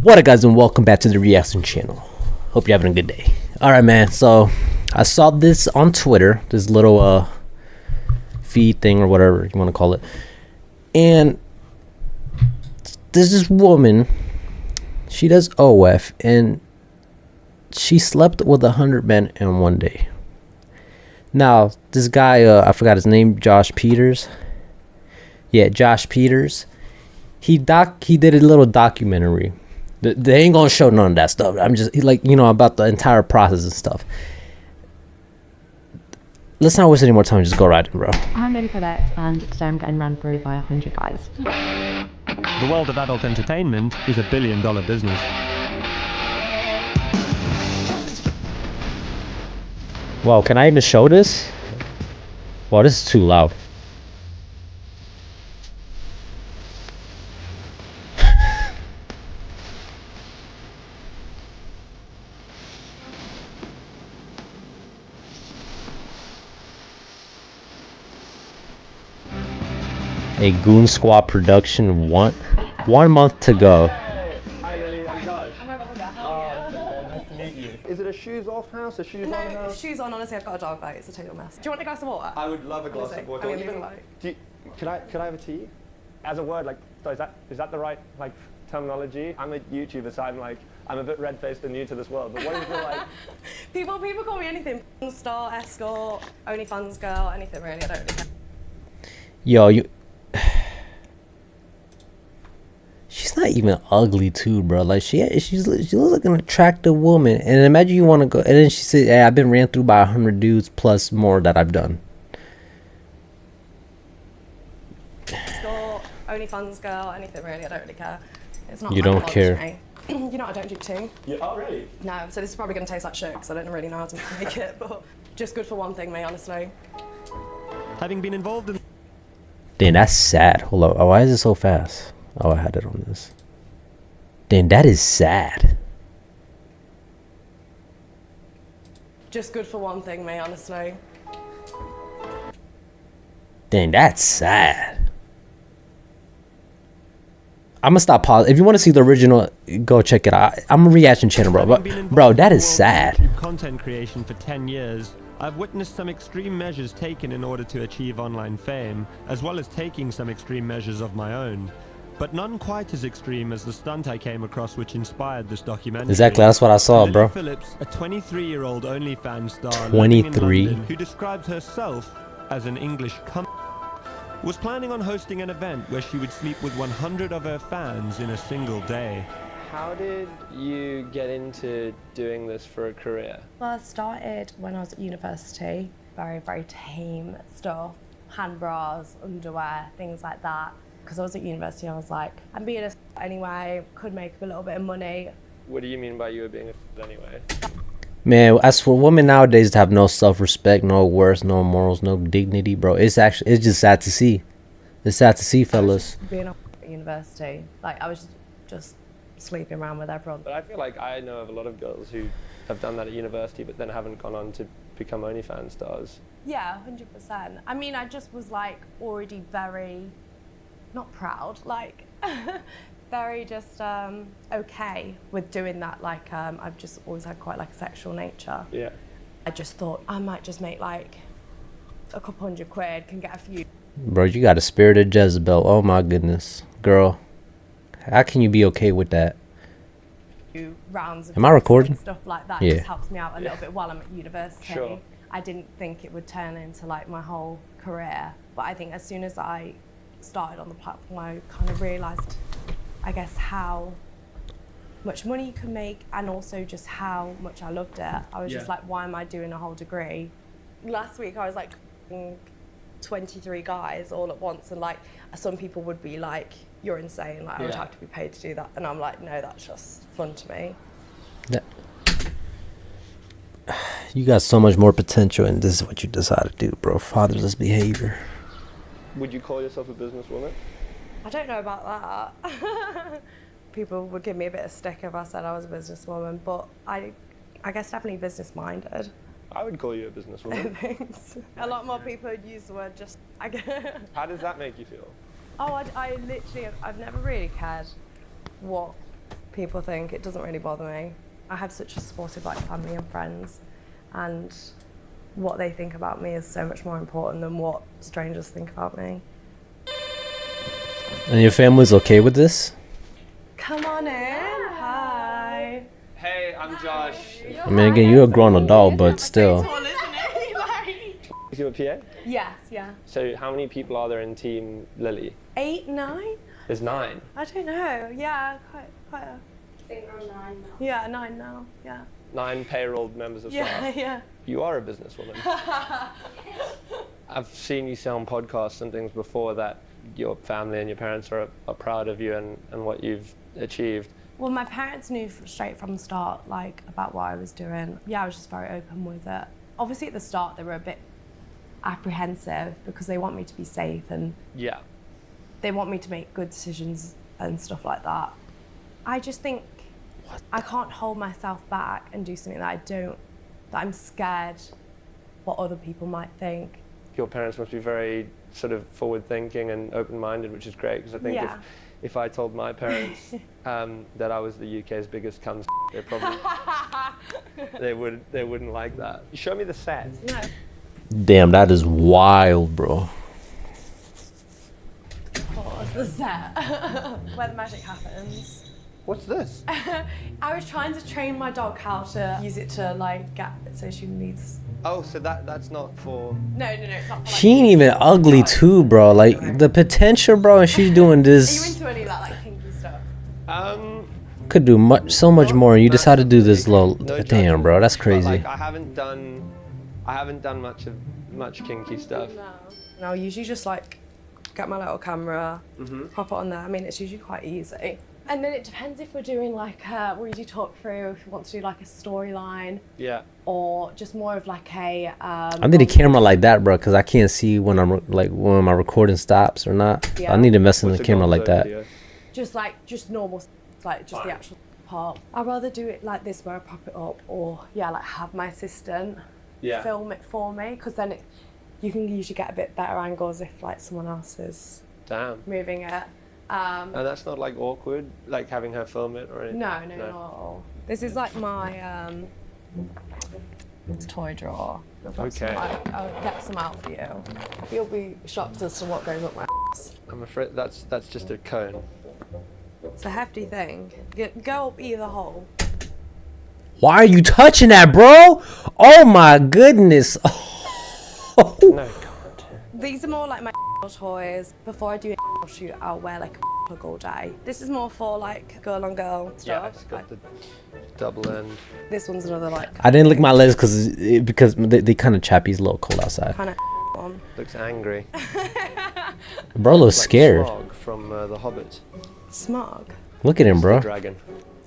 What up, guys, and welcome back to the reaction channel. Hope you're having a good day. Alright, man, so I saw this on Twitter, this little feed thing or whatever you want to call it, and there's this woman, she does OF, and she slept with 100 men in one day. Now this guy, I forgot his name, Josh Peters. Yeah, Josh Peters. He did a little documentary. They ain't gonna show none of that stuff. I'm just like, about the entire process and stuff. Let's not waste any more time. Just go right in, bro. I'm ready for that, and today I'm getting run through by 100 guys. The world of adult entertainment is a billion-dollar business. Wow, can I even show this? Wow, this is too loud. A Goon Squad production, one month to go. Is it a shoes off house, a shoes on house? No, shoes on, honestly, I've got a dog bite, it's a total mess. Do you want a glass of water? I would love a glass of water. Could I have a tea? As a word, is that the right terminology? I'm a YouTuber, so I'm a bit red-faced and new to this world, but what is it People call me anything. Star, escort, OnlyFans girl, anything really, I don't really care. Yo, she's not even ugly too, bro. Like she looks like an attractive woman. And imagine you want to go, and then she said, "Hey, I've been ran through by 100 dudes plus more that I've done." Escort, OnlyFans girl, anything really, I don't really care. It's not. You don't care. You know, I don't do tea. Yeah, oh, really? No, so this is probably going to taste like shit because I don't really know how to make it, but just good for one thing, mate, honestly. Having been involved in... Damn, that's sad. Hold up. Oh, why is it so fast? Oh, I had it on this. Damn, that is sad. Just good for one thing, mate, honestly. Damn, that's sad. I'm gonna stop pause. If you want to see the original, go check it out. I'm a reaction channel, bro. But bro, that is sad. Content creation for 10 years. I've witnessed some extreme measures taken in order to achieve online fame, as well as taking some extreme measures of my own. But none quite as extreme as the stunt I came across which inspired this documentary. Exactly, that's what I saw, Lily bro. Phillips, a 23-year-old OnlyFans star 23, who describes herself as an English was planning on hosting an event where she would sleep with 100 of her fans in a single day. How did you get into doing this for a career? Well, I started when I was at university. Very, very tame stuff. Hand bras, underwear, things like that. Because I was at university, I was like, I'm being a anyway, could make a little bit of money. What do you mean by you were being a anyway? Man, as for women nowadays to have no self-respect, no worth, no morals, no dignity, bro, it's just sad to see. It's sad to see, fellas. Being at university, I was just sleeping around with everyone. But I feel like I know of a lot of girls who have done that at university, but then haven't gone on to become OnlyFans stars. Yeah, 100%. I mean, I just was already very, not proud, very just okay with doing that. I've just always had quite a sexual nature. Yeah. I just thought I might just make a couple £100, can get a few. Bro, you got a spirit of Jezebel. Oh my goodness, girl, how can you be okay with that? Rounds of Am I recording? Stuff like that Yeah. just helps me out a little bit while I'm at university. Sure. I didn't think it would turn into my whole career, but I think as soon as I started on the platform, I kind of realised, I guess, how much money you can make and also just how much I loved it. I was just like, why am I doing a whole degree? Last week I was 23 guys all at once, and some people would be like, you're insane, I would have to be paid to do that, and I'm like, no, that's just fun to me. You got so much more potential, and this is what you decide to do, bro. Fatherless behavior. Would you call yourself a businesswoman? I don't know about that. People would give me a bit of stick if I said I was a businesswoman, but I guess definitely business-minded. I would call you a businesswoman. Thanks. A lot more people would use the word just, How does that make you feel? Oh, I literally, I've never really cared what people think. It doesn't really bother me. I have such a supportive like family and friends, and what they think about me is so much more important than what strangers think about me. And your family's okay with this? Come on in. Hi. Hey, I'm Josh. I mean, again, you're a grown adult, but still. Is you a PA? Yes, yeah. So how many people are there in Team Lily? 8, 9? There's 9. I don't know. Yeah, quite a. I think we're on 9 now. Yeah, 9 now. Yeah. 9 payrolled members of staff. Yeah, yeah. You are a businesswoman. I've seen you say on podcasts and things before that your family and your parents are proud of you and what you've achieved. Well, my parents knew straight from the start, like, about what I was doing. Yeah, I was just very open with it. Obviously, at the start, they were a bit apprehensive because they want me to be safe and Yeah. they want me to make good decisions and stuff like that. I just think I can't hold myself back and do something that I'm scared what other people might think. Your parents must be very sort of forward-thinking and open-minded, which is great, because I think Yeah. if I told my parents that I was the UK's biggest cunt, they probably they wouldn't like that. Show me the set. No. Damn, that is wild, bro. Pause the set. Where the magic happens. What's this? I was trying to train my dog how to use it to like get so she needs. Oh, so that's not for. No, it's not. For, like, She ain't even ugly too, bro. Like the potential, bro, and she's doing Are you this. into any of that like kinky stuff? Could do so much more. And you decide to do this little. No Damn, judgment, bro, that's but, crazy. like, I haven't done much kinky stuff. No, I usually just like get my little camera, Mm-hmm. pop it on there. I mean, it's usually quite easy. And then it depends if we're doing like we do talk through, if we want to do like a storyline, Yeah. or just more of like a. I need a camera like that, bro, because I can't see when when my recording stops or not. Yeah. I need to invest in What's a a camera Gonzo like that. video? just normal, like just the actual part. I'd rather do it like this where I pop it up, or like have my assistant Yeah. film it for me, because then you can usually get a bit better angles if like someone else is Damn. moving it. And that's not like awkward, like having her film it or anything. No, not at all. This is like my toy drawer. I've got some, Okay. I'll get some out for you. You'll be shocked as to what goes up my ass. I'm afraid that's just a cone. It's a hefty thing. Go up either hole. Why are you touching that, bro? Oh my goodness. No, God. These are more like my toys. Before I do a shoot, I'll wear like a plug all day. This is more for like girl on girl Yeah, stuff. it's got the double end. This one's another like I didn't lick my legs because they kind of chappy. It's a little cold outside. kind of one. Looks angry. Bro looks Like scared. Smaug from The Hobbit. Smog. Look at him, The bro. dragon.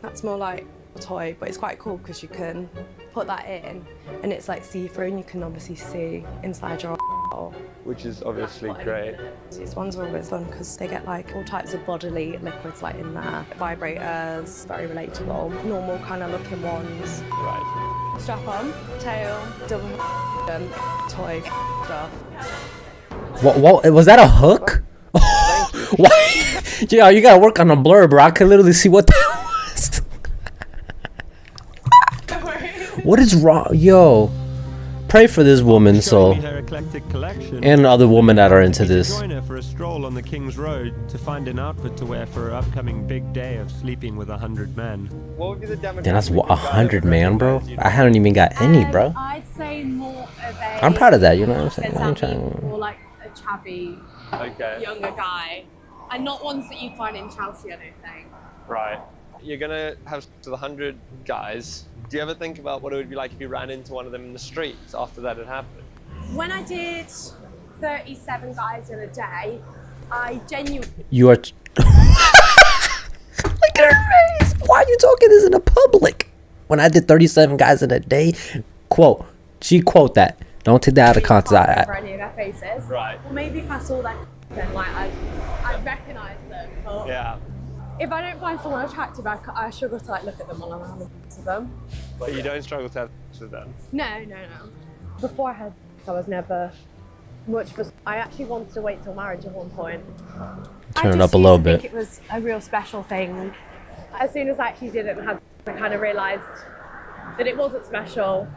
That's more like a toy, but it's quite cool because you can put that in and it's like see-through and you can obviously see inside your hole. Which is obviously great. These ones are always fun because they get like all types of bodily liquids like in there. Vibrators, very relatable. Normal kind of looking ones. Right. Strap on, tail, double toy stuff. What was that a hook? Why? Yeah, you gotta work on a blur, bro. I could literally see what that was. What is wrong, yo? Pray for this woman, Showing so me her eclectic collection, and other women that are into to this. join her for a stroll on the King's Road to find an outfit to wear for her upcoming big day of sleeping with 100 men. What would be the demographic? Damn, that's of the guy that 100, man, bro. recognized you? I haven't even got any, bro. I'd say more of a. I'm proud of that. You know what I'm saying? I ain't Something trying. more like a chubby, Okay. younger guy, and not ones that you'd find in Chelsea, I don't think. Right. You're gonna have sex with 100 guys. Do you ever think about what it would be like if you ran into one of them in the streets after that had happened? When I did 37 guys in a day, I genuinely. You are. Look at her face. Why are you talking this in the public? When I did 37 guys in a day, quote. She quote that. Don't take that out of can't context. remember any of their faces. Right. Or maybe if I saw them, then like I'd recognise them. But Yeah. if I don't find someone attractive, I struggle to like look at them while I'm having sex with them. But you don't struggle to have sex with them. No. Before I had, I was never much for. I actually wanted to wait till marriage at one point. Turn it up a little bit. I think it was a real special thing. as soon as I actually did it and had, I kind of realised that it wasn't special,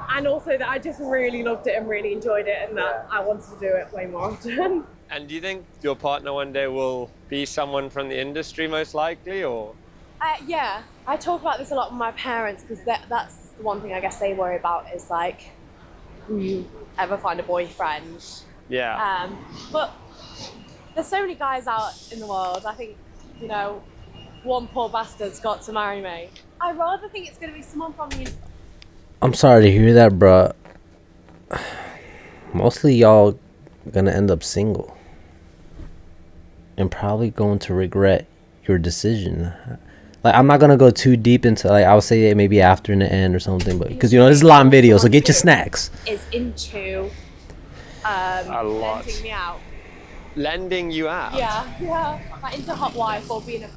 and also that I just really loved it and really enjoyed it, and that I wanted to do it way more often. And do you think your partner one day will be someone from the industry, most likely, or? Yeah, I talk about this a lot with my parents, because that's the one thing I guess they worry about is like, will you ever find a boyfriend? Yeah. But there's so many guys out in the world. I think, you know, one poor bastard's got to marry me. I rather think it's going to be someone from the. I'm sorry to hear that, bruh. Mostly y'all gonna end up single and probably going to regret your decision. Like, I'm not gonna go too deep into, like, I'll say it maybe after in the end or something, but because, you know, this is a long video, so get your snacks. Is into A lot. lending me out. Lending you out? Yeah, like into hot wife or being a.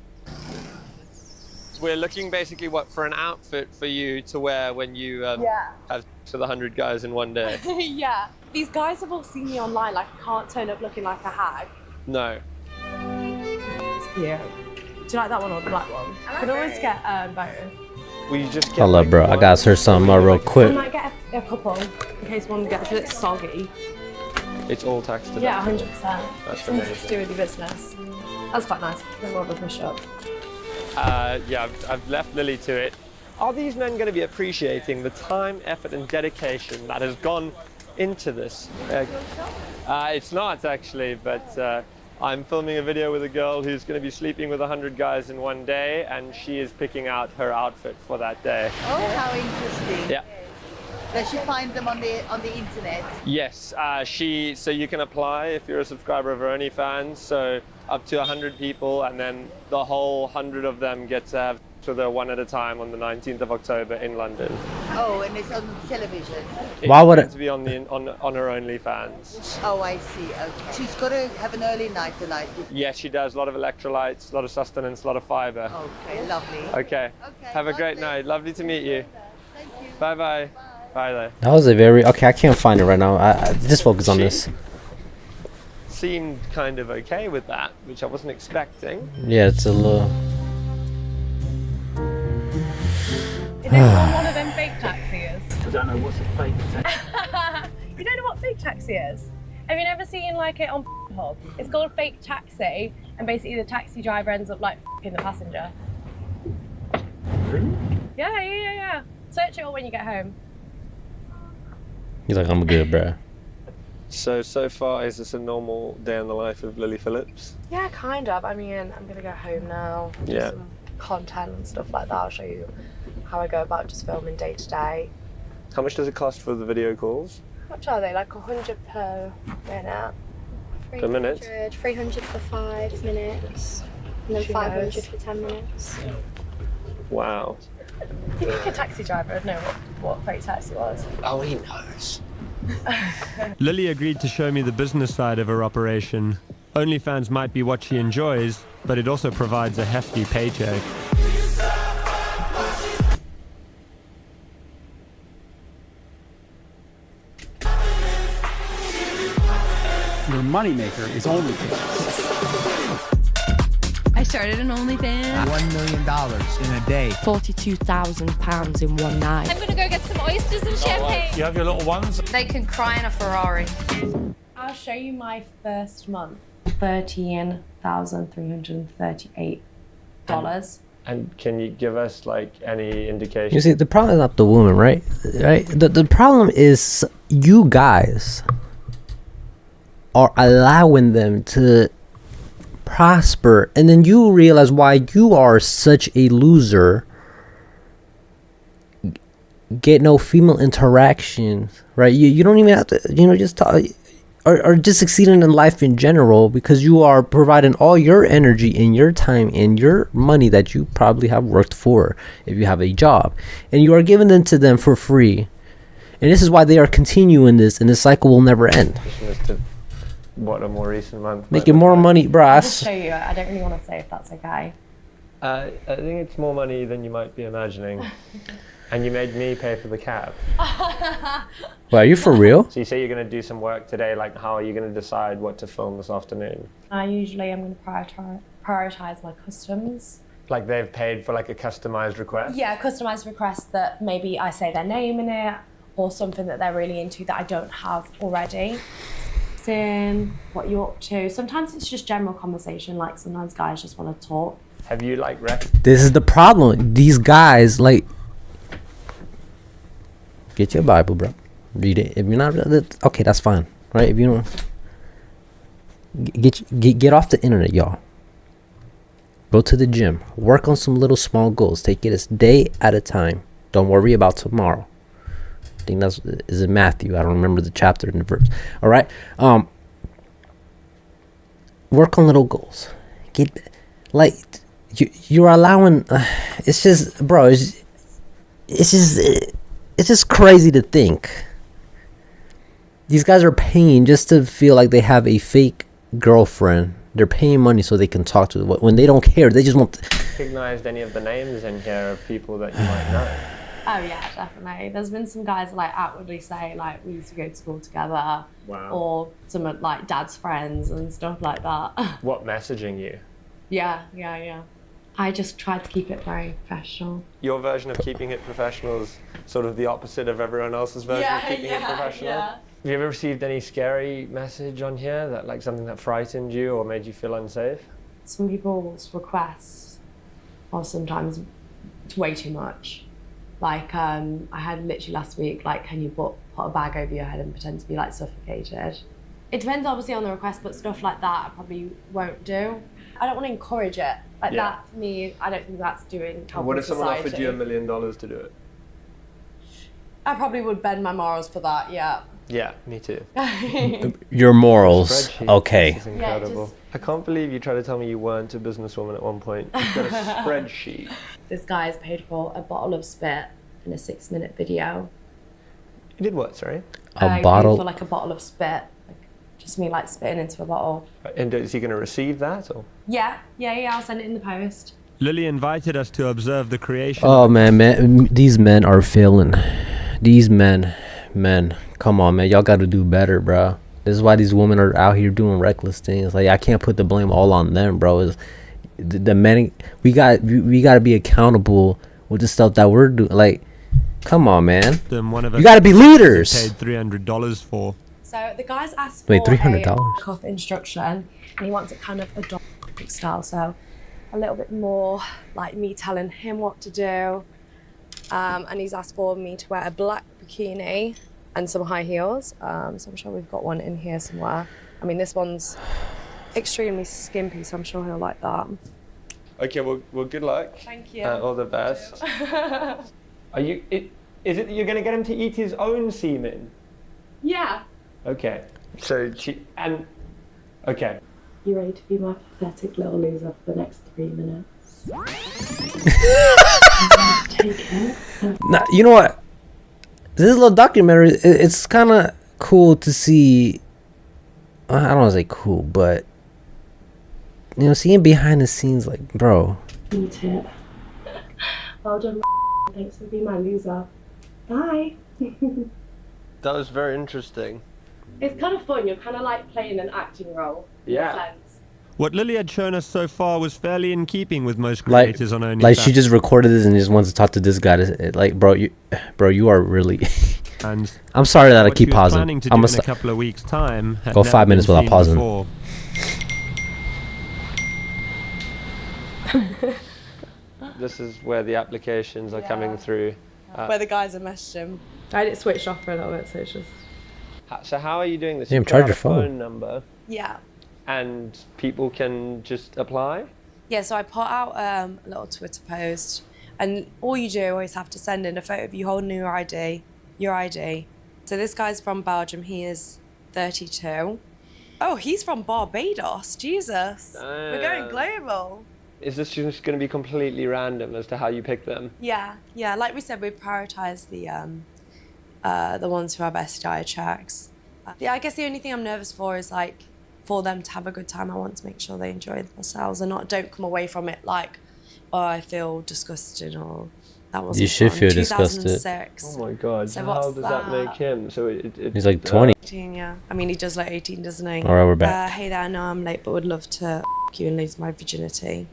We're looking basically for an outfit for you to wear when you have sex with 100 guys in one day. Yeah, these guys have all seen me online. Like, I can't turn up looking like a hag. No. It's cute. Do you like that one or the black one? You can always get both. Will you just get Hold up, bro. I gotta search something real I quick. might get a couple in case one gets a bit soggy. It's all tax deductible. Yeah, 100%. That's Something amazing. to do with your business. That's quite nice. Then we'll push up. Yeah, I've left Lily to it. Are these men going to be appreciating the time, effort, and dedication that has gone into this? It's not actually, but I'm filming a video with a girl who's going to be sleeping with 100 guys in one day, and she is picking out her outfit for that day. Oh, how interesting. Yeah. Does she find them on the internet? Yes, so you can apply if you're a subscriber of her OnlyFans, so up to 100 people, and then the whole 100 of them get to have to their one at a time on the 19th of October in London. Oh, and it's on television. Why would It's going to be on her OnlyFans. Oh, I see. Okay. She's got to have an early night tonight. Yes, she does. A lot of electrolytes, a lot of sustenance, a lot of fiber. Okay, lovely. Okay. Have a great night. Lovely to meet you. Thank you. Bye-bye. Bye there. That was a very... Okay, I can't find it right now. I just focus on this. Seemed kind of okay with that, which I wasn't expecting. Yeah, it's a little... Is anyone one of them fake taxis? I don't know what's a fake taxi. You don't know what fake taxi is? Have you never seen like it on Hub? It's called fake taxi, and basically the taxi driver ends up like f***ing the passenger. Really? Yeah. Search it all when you get home. He's like, I'm good, bruh. So far, is this a normal day in the life of Lily Phillips? Yeah, kind of. I mean, I'm going to go home now. Do Yeah. some content and stuff like that. I'll show you how I go about just filming day to day. How much does it cost for the video calls? How much are they? Like 100 per minute? Per minute? 300 for 5 minutes, and then She 500 knows. for 10 minutes. Wow. Do you think a taxi driver would know what fake taxi was? Oh, he knows. Lily agreed to show me the business side of her operation. OnlyFans might be what she enjoys, but it also provides a hefty paycheck. Your moneymaker is OnlyFans. I started an OnlyFans. $1 million in a day. £42,000 in one night. I'm gonna go get some oysters and champagne. You have your little ones? They can cry in a Ferrari. I'll show you my first month. $13,338. And can you give us like any indication? You see, the problem is not the woman, right? Right? The problem is you guys are allowing them to prosper, and then you realize why you are such a loser. Get no female interaction, right? You don't even have to, just talk, or just succeeding in life in general, because you are providing all your energy and your time and your money that you probably have worked for if you have a job, and you are giving them to them for free. And this is why they are continuing this, and this cycle will never end. What a more recent month. Making more money, I'll bruh. just show you. I don't really want to say if that's okay. I think it's more money than you might be imagining. And you made me pay for the cab. Well, are you for real? So you say you're going to do some work today. Like, how are you going to decide what to film this afternoon? I usually am going to prioritize my customs. Like they've paid for like a customized request? Yeah, customized requests that maybe I say their name in it or something that they're really into that I don't have already. What you're up to. Sometimes it's just general conversation, like sometimes guys just want to talk. Have you like This is the problem. These guys, like, get your Bible, bro. Read it. If you're not, okay, that's fine, right? If you don't, get off the internet, y'all. Go to the gym. Work on some little small goals. Take it a day at a time. Don't worry about tomorrow. I think is it Matthew? I don't remember the chapter and the verse. All right. Work on little goals. Get like you're allowing. It's just, bro. It's just crazy to think. These guys are paying just to feel like they have a fake girlfriend. They're paying money so they can talk to when they don't care. They just want. recognized any of the names in here of people that you might know? Oh yeah, definitely. There's been some guys like outwardly say like we used to go to school together. Wow. Or some of like dad's friends and stuff like that. What messaging you? Yeah. I just tried to keep it very professional. Your version of keeping it professional is sort of the opposite of everyone else's version of keeping it professional? Yeah. Have you ever received any scary message on here, that like something that frightened you or made you feel unsafe? Some people's requests are sometimes way too much. Like I had literally last week, like, can you put a bag over your head and pretend to be like suffocated? It depends obviously on the request, but stuff like that I probably won't do. I don't want to encourage it. Like that, for me, I don't think that's doing helping What if someone society. offered you $1 million to do it? I probably would bend my morals for that, yeah. Yeah, me too. Your morals, Spreadsheet. okay. This is incredible. I can't believe you tried to tell me you weren't a businesswoman at one point. You've got a spreadsheet. This guy's paid for a bottle of spit in a 6-minute video. You did what, sorry? A bottle? For like a bottle of spit. Like, just me like spitting into a bottle. And is he going to receive that? Or? Yeah, I'll send it in the post. Lily invited us to observe the creation. Oh man, these men are failing. These men, come on, man, y'all got to do better, bro. This is why these women are out here doing reckless things. Like, I can't put the blame all on them, bro. It's, the men, we got to be accountable with the stuff that we're doing. Like, come on, man. One of You got to be leaders. Paid $300 for. So the guy's asked for Wait, $300? a cuff instruction, and he wants it kind of adult style, so a little bit more like me telling him what to do. And he's asked for me to wear a black bikini and some high heels. So I'm sure we've got one in here somewhere. I mean, this one's extremely skimpy, so I'm sure he'll like that. Okay, well, good luck. Thank you. All the best. Are you? Is it that you're going to get him to eat his own semen? Yeah. Okay. So okay. You ready to be my pathetic little loser for the next 3 minutes? Take it. Nah, you know what? This little documentary, it's kind of cool to see. I don't want to say cool, but you know, seeing behind the scenes, like, bro. Eat it. Well done. Thanks for being my loser. Bye. That was very interesting. It's kind of fun. You're kind of like playing an acting role. Yeah. In a sense. What Lily had shown us so far was fairly in keeping with most Like, creators on OnlyFans. like she just recorded this and just wants to talk to this guy. Like, bro, you are really. And I'm sorry that I what keep she was pausing. planning to do I'm in gonna a couple of weeks' time. had go never 5 minutes been without seen pausing. before. This is where the applications are coming through. Where the guys are messaged him. I had it switched off for a little bit, so it's just. So how are you doing this? Damn, You put charge out your a phone. number, Yeah. and people can just apply. Yeah, so I put out a little Twitter post, and all you do is have to send in a photo of you holding your ID. So this guy's from Belgium. He is 32. Oh, he's from Barbados. Jesus. We're going global. Is this just going to be completely random as to how you pick them? Yeah. Like we said, we prioritise the ones who are best diet checks. Yeah, I guess the only thing I'm nervous for is like for them to have a good time. I want to make sure they enjoy themselves and don't come away from it like, oh, I feel disgusted or that wasn't You should fun. feel disgusted. 2006. Oh my God! So how what's does that make him? So He's like 20. 18, yeah. I mean, he does like 18, doesn't he? All right, we're back. Hey there, I know I'm late, but would love to you and lose my virginity.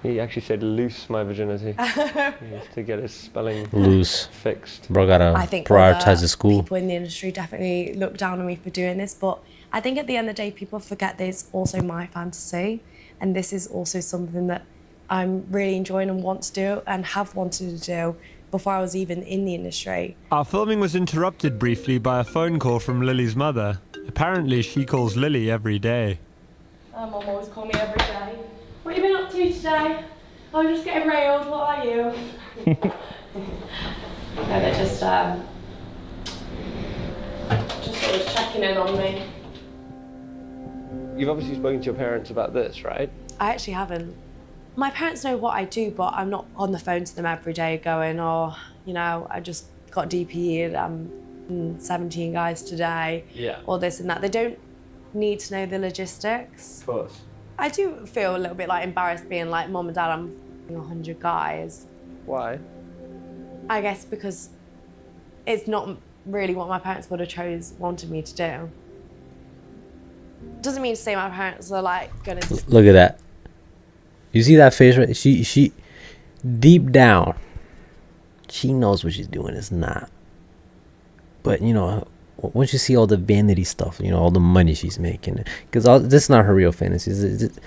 He actually said loose my virginity. He needs to get his spelling Loose. fixed. Bro gotta I think prioritize other his school. people in the industry definitely look down on me for doing this, but I think at the end of the day, people forget that it's also my fantasy, and this is also something that I'm really enjoying and want to do and have wanted to do before I was even in the industry. Our filming was interrupted briefly by a phone call from Lily's mother. Apparently, she calls Lily every day. Mum always call me every day. What have you been up to today? I'm just getting railed. What are you? No, they're just always checking in on me. You've obviously spoken to your parents about this, right? I actually haven't. My parents know what I do, but I'm not on the phone to them every day going, oh, you know, I just got DP'd, I'm 17 guys today, or this and that. They don't need to know the logistics. Of course. I do feel a little bit like embarrassed being like, Mom and Dad, I'm 100 guys. Why? I guess because it's not really what my parents would have wanted me to do. Doesn't mean to say my parents are like gonna just Look at that. You see that face right? She deep down, she knows what she's doing is not. But you know, once you see all the vanity stuff, you know, all the money she's making, because this is not her real fantasies.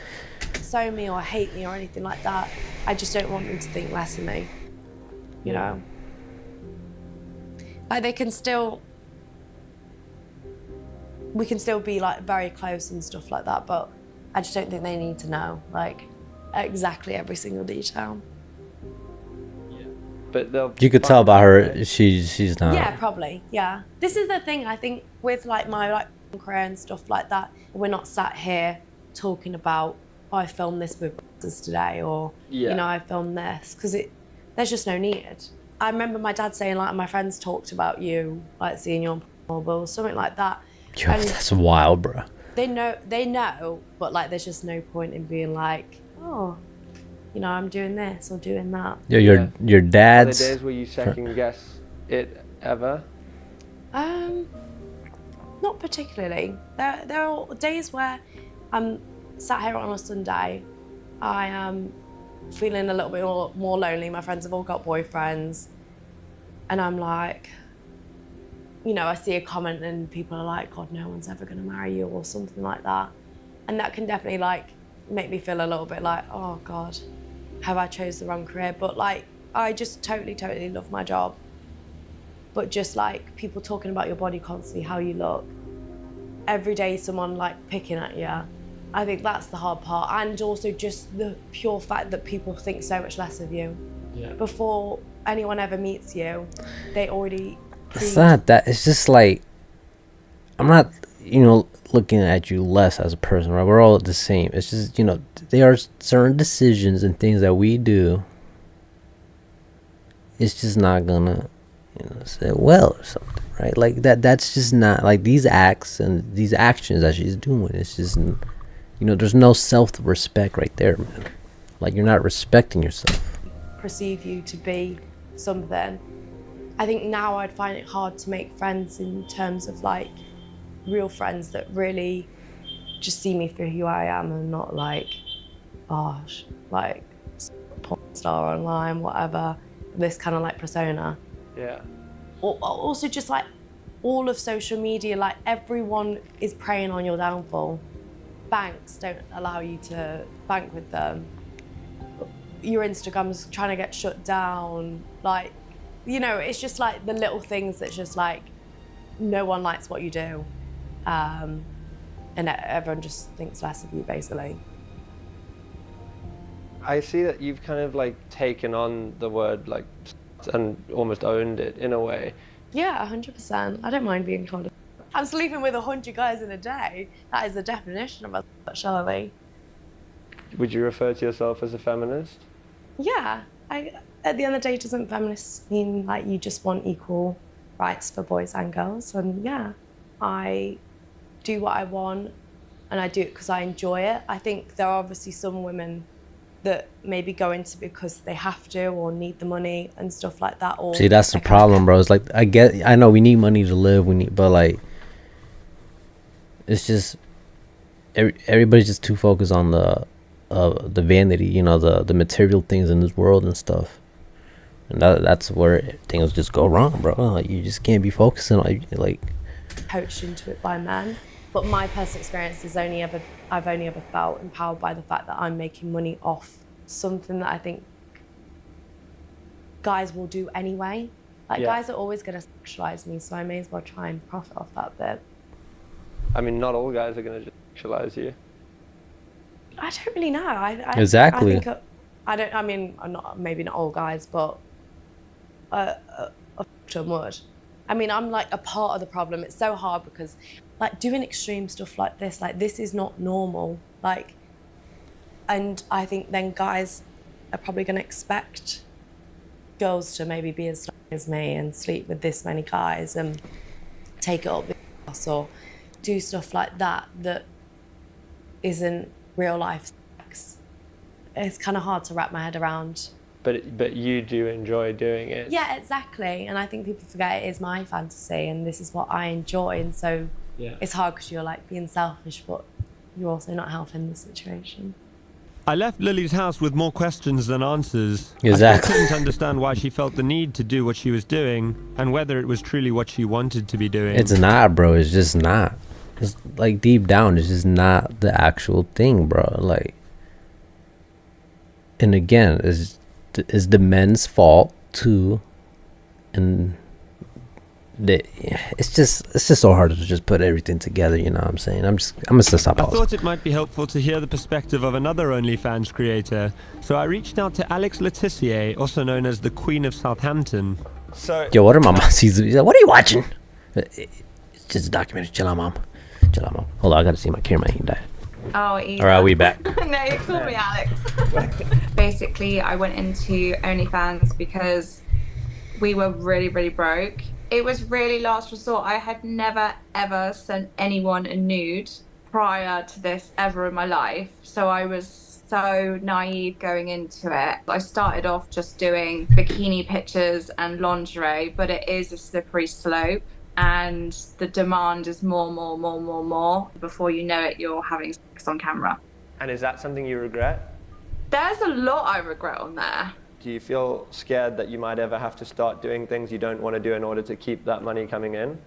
so me or hate me or anything like that. I just don't want them to think less of me. You know? Like they can still, we can still be like very close and stuff like that, but I just don't think they need to know like exactly every single detail. But you could tell about her, she's not. Yeah, probably. Yeah. This is the thing I think with like my like career and stuff like that. We're not sat here talking about, oh, I filmed this with us today, or you know, I filmed this, because there's just no need. I remember my dad saying like, my friends talked about you, like seeing you on mobile or something like that. Yo, that's wild, bro. They know, but like there's just no point in being like, oh, you know, I'm doing this or doing that. Yo, your dad's. Are there days where you second guess it ever? Not particularly. There are days where I'm sat here on a Sunday, I am feeling a little bit more lonely. My friends have all got boyfriends, and I'm like, you know, I see a comment and people are like, God, no one's ever going to marry you or something like that. And that can definitely like make me feel a little bit like, oh God, have I chose the wrong career? But like, I just totally love my job. But just like people talking about your body constantly, how you look, every day someone like picking at you, I think that's the hard part. And also just the pure fact that people think so much less of you. Yeah. Before anyone ever meets you, they already... It's not that. It's just like, I'm not, you know, looking at you less as a person, right? We're all the same. It's just, you know, there are certain decisions and things that we do. It's just not gonna, you know, say well or something, right? Like that's just not, like these acts and these actions that she's doing. It's just, you know, there's no self-respect right there, man. Like you're not respecting yourself. Perceive you to be something. I think now I'd find it hard to make friends in terms of like real friends that really just see me for who I am and not like, gosh, like porn star online, whatever, this kind of like persona. Yeah. Also just like all of social media, like everyone is preying on your downfall. Banks don't allow you to bank with them. Your Instagram's trying to get shut down. Like, you know, it's just like the little things that's just like, no one likes what you do. And everyone just thinks less of you, basically. I see that you've kind of like taken on the word like and almost owned it in a way. Yeah, 100%. I don't mind being called. I'm sleeping with 100 guys in a day. That is the definition of a surely. Would you refer to yourself as a feminist? Yeah. At the end of the day, doesn't feminists mean like you just want equal rights for boys and girls? And yeah, I do what I want and I do it because I enjoy it. I think there are obviously some women that maybe go into because they have to or need the money and stuff like that. Or see, that's the problem, bro. It's like, I know we need money to live, but like, it's just everybody's just too focused on the the vanity, you know, the material things in this world and stuff. And that's where things just go wrong, bro. Like, you just can't be focusing on, like, coached into it by men. But my personal experience is I've only ever felt empowered by the fact that I'm making money off something that I think guys will do anyway. Like, guys are always going to sexualize me, so I may as well try and profit off that bit. I mean, not all guys are going to sexualize you. I don't really know. Exactly. I think I mean, maybe not all guys, but a ton would. I mean, I'm like a part of the problem. It's so hard because, like, doing extreme stuff like this is not normal. Like, and I think then guys are probably going to expect girls to maybe be as strong as me and sleep with this many guys and take it up with us or do stuff like that isn't real life sex. It's kind of hard to wrap my head around. But you do enjoy doing it. Yeah, exactly. And I think people forget it is my fantasy and this is what I enjoy. And so it's hard because you're like being selfish, but you're also not helping the situation. I left Lily's house with more questions than answers. Exactly. I still couldn't understand why she felt the need to do what she was doing and whether it was truly what she wanted to be doing. It's not, bro. It's just not. It's like deep down, it's just not the actual thing, bro. Like, and again, is the men's fault too, and it's just so hard to just put everything together. You know what I'm saying? I'm gonna stop. I thought it might be helpful to hear the perspective of another OnlyFans creator, so I reached out to Alex Letitia, also known as the Queen of Southampton. So, yo, what are my He's like, what are you watching? It's just a documentary. Chill out, mom. Chill out, mom. Hold on, I gotta see my camera. He died. Oh, easy. All right, we back. No, you call me Alex. Basically, I went into OnlyFans because we were really, really broke. It was really last resort. I had never, ever sent anyone a nude prior to this ever in my life. So I was so naive going into it. I started off just doing bikini pictures and lingerie, but it is a slippery slope. And the demand is more. Before you know it, you're having sex on camera. And is that something you regret? There's a lot I regret on there. Do you feel scared that you might ever have to start doing things you don't want to do in order to keep that money coming in?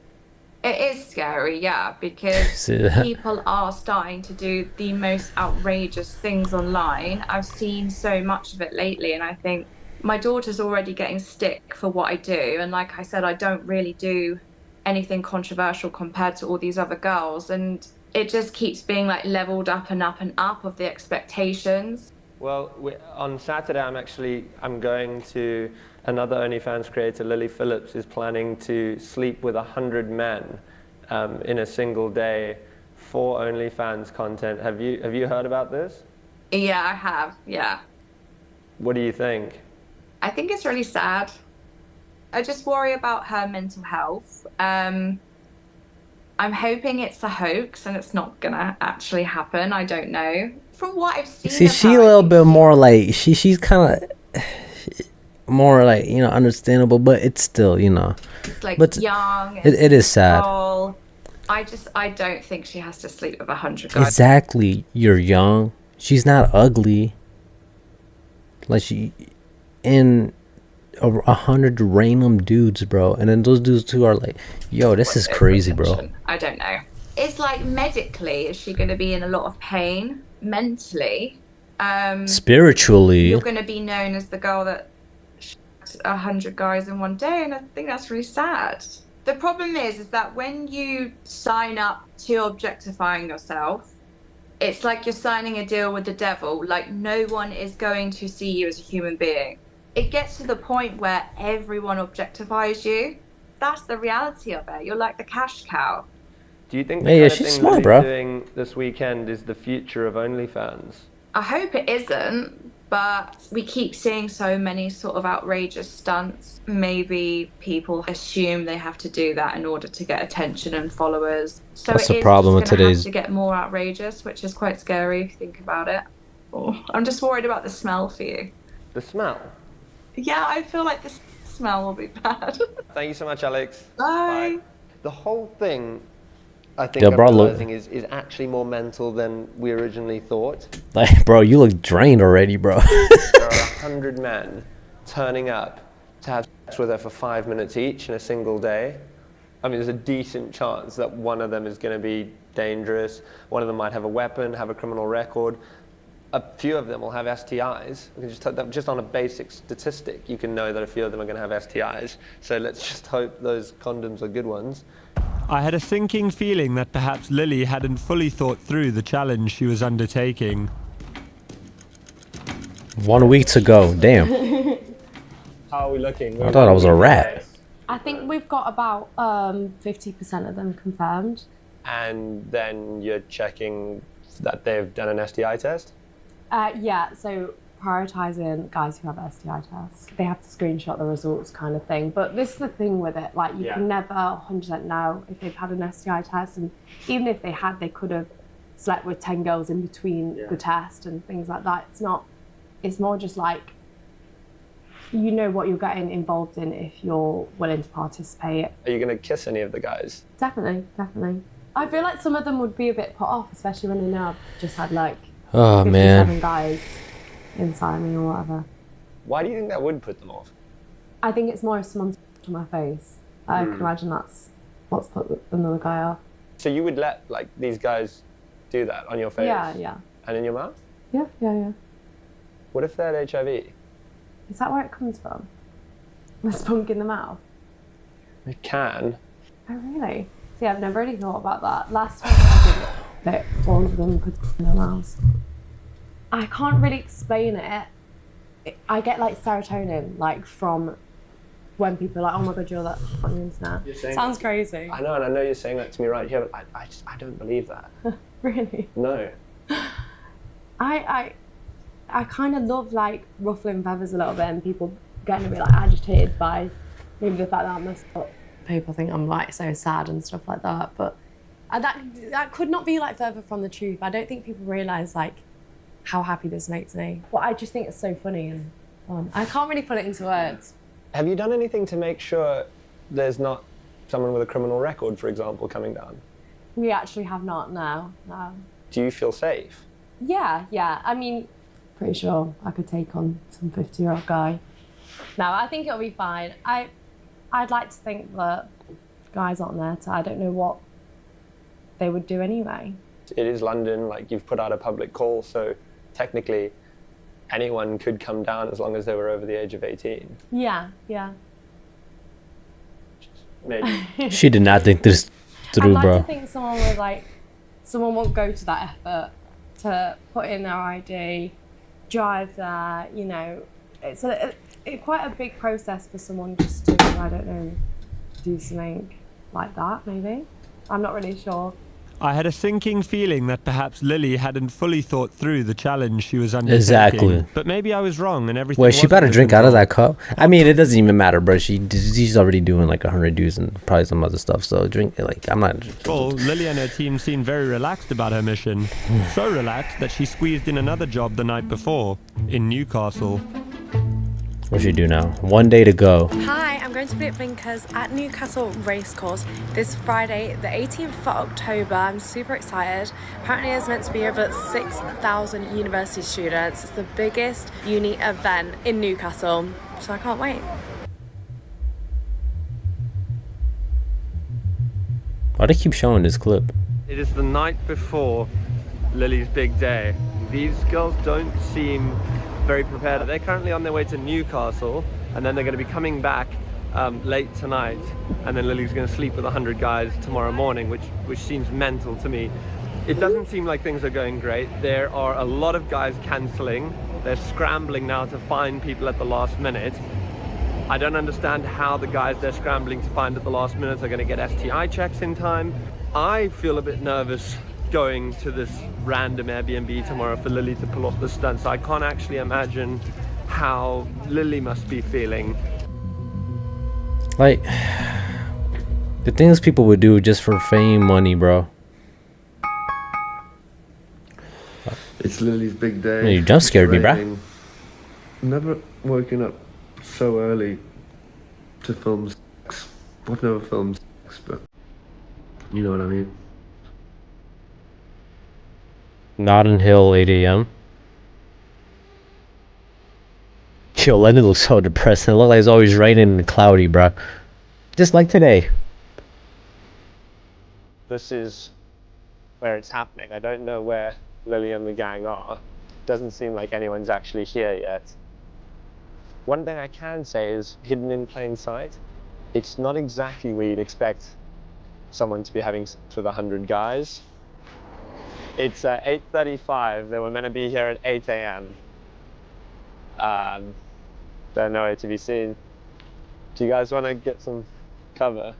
It is scary, yeah, because people are starting to do the most outrageous things online. I've seen so much of it lately, and I think my daughter's already getting stick for what I do. And like I said, I don't really do anything controversial compared to all these other girls, and it just keeps being like leveled up and up and up of the expectations. Well, on Saturday I'm going to another OnlyFans creator. Lily Phillips is planning to sleep with 100 men in a single day for OnlyFans content. Have you heard about this? Yeah, I have. Yeah. What do you think? I think it's really sad. I just worry about her mental health. I'm hoping it's a hoax and it's not gonna actually happen. I don't know. From what I've seen, see, she a little bit more like she's kind of more like, you know, understandable, but it's still, you know, it's like but young. It is sad. I don't think she has to sleep with 100 guys. Exactly. You're young. She's not ugly. Like she in 100 random dudes, bro, and then those dudes too are like, yo, this is crazy, bro. I don't know. It's like medically, is she going to be in a lot of pain? Mentally, spiritually, you're going to be known as the girl that shot 100 guys in one day, and I think that's really sad. The problem is that when you sign up to objectifying yourself, it's like you're signing a deal with the devil. Like, no one is going to see you as a human being. It gets to the point where everyone objectifies you. That's the reality of it. You're like the cash cow. Do you think the kind of she's thing smart, Lily's bro. doing this weekend is the future of OnlyFans? I hope it isn't, but we keep seeing so many sort of outrageous stunts. Maybe people assume they have to do that in order to get attention and followers. So that's it the is problem with just gonna today's. have to get more outrageous, which is quite scary if you think about it. Oh, I'm just worried about the smell for you. The smell? Yeah, I feel like the smell will be bad. Thank you so much, Alex. Bye. The whole thing I think Yeah, I'm bro, look- realizing is actually more mental than we originally thought. Like, bro, you look drained already, bro. There are 100 men turning up to have sex with her for 5 minutes each in a single day. I mean, there's a decent chance that one of them is going to be dangerous. One of them might have a weapon, have a criminal record. A few of them will have STIs. We can just on a basic statistic, you can know that a few of them are going to have STIs. So let's just hope those condoms are good ones. I had a sinking feeling that perhaps Lily hadn't fully thought through the challenge she was undertaking. 1 week to go. Damn. How are we looking? I thought I was a rat. I think we've got about 50% of them confirmed. And then you're checking that they've done an STI test? Yeah, so prioritizing guys who have STI tests. They have to screenshot the results kind of thing. But this is the thing with it, like you can never 100% know if they've had an STI test, and even if they had, they could have slept with 10 girls in between the test and things like that. It's more just like, you know what you're getting involved in if you're willing to participate. Are you going to kiss any of the guys? Definitely. I feel like some of them would be a bit put off, especially when they know I've just had like Oh, 57 man. guys inside me or whatever. Why do you think that would put them off? I think it's more if someone's to my face. I can imagine that's what's put another guy off. So you would let like these guys do that on your face? Yeah. And in your mouth? Yeah. What if they had HIV? Is that where it comes from? The spunk in the mouth? It can. Oh, really? See, I've never really thought about that. Last time I did it, that all of them could in their mouths. I can't really explain it. I get like serotonin, like from when people are like, oh my god, you're that on the internet. Sounds crazy. I know, and I know you're saying that to me right here, but I don't believe that. Really? No. I kind of love like ruffling feathers a little bit and people getting a bit like agitated by maybe the fact that I'm people think I'm like so sad and stuff like that, but that could not be like further from the truth. I don't think people realise like how happy this makes me. But I just think it's so funny and I can't really put it into words. Have you done anything to make sure there's not someone with a criminal record, for example, coming down? We actually have not, no. Do you feel safe? Yeah. I mean, pretty sure I could take on some 50-year-old guy. No, I think it'll be fine. I'd like to think that guys on there, I don't know what they would do anyway. It is London, like you've put out a public call, so technically anyone could come down as long as they were over the age of 18. Yeah. Maybe. She did not think this through, I'd like bro. to think someone won't go to that effort to put in their ID, drive there, you know. It's quite a big process for someone just to, I don't know, do something like that, maybe. I'm not really sure. I had a sinking feeling that perhaps Lily hadn't fully thought through the challenge she was undertaking. Exactly. But maybe I was wrong and everything. Wait, she was better under drink out of control. that cup. I mean, it doesn't even matter, bro. She's already doing like 100 dues and probably some other stuff. So drink, like, I'm not. Well, Lily and her team seemed very relaxed about her mission. So relaxed that she squeezed in another job the night before in Newcastle. What should you do now? 1 day to go. Hi, I'm going to be at Blinkers at Newcastle Racecourse this Friday, the 18th of October. I'm super excited. Apparently there's meant to be over 6,000 university students. It's the biggest uni event in Newcastle, so I can't wait. Why do they keep showing this clip? It is the night before Lily's big day. These girls don't seem very prepared. They're currently on their way to Newcastle, and then they're going to be coming back late tonight, and then Lily's going to sleep with 100 guys tomorrow morning, which seems mental to me. It doesn't seem like things are going great. There are a lot of guys cancelling. They're scrambling now to find people at the last minute. I don't understand how the guys they're scrambling to find at the last minute are going to get STI checks in time. I feel a bit nervous going to this random Airbnb tomorrow for Lily to pull off the stunt, so I can't actually imagine how Lily must be feeling. Like, the things people would do just for fame, money, bro. It's Lily's big day. Yeah, you jump scared me, bruh. Raining. Never woken up so early to film sex. I've never filmed sex, but you know what I mean. Notting Hill, 8 a.m. Yo, London looks so depressing. It looks like it's always raining and cloudy, bro. Just like today. This is where it's happening. I don't know where Lily and the gang are. Doesn't seem like anyone's actually here yet. One thing I can say is hidden in plain sight. It's not exactly where you'd expect someone to be having sex with 100 guys. It's 8:35. They were meant to be here at 8 a.m. They're nowhere to be seen. Do you guys want to get some cover?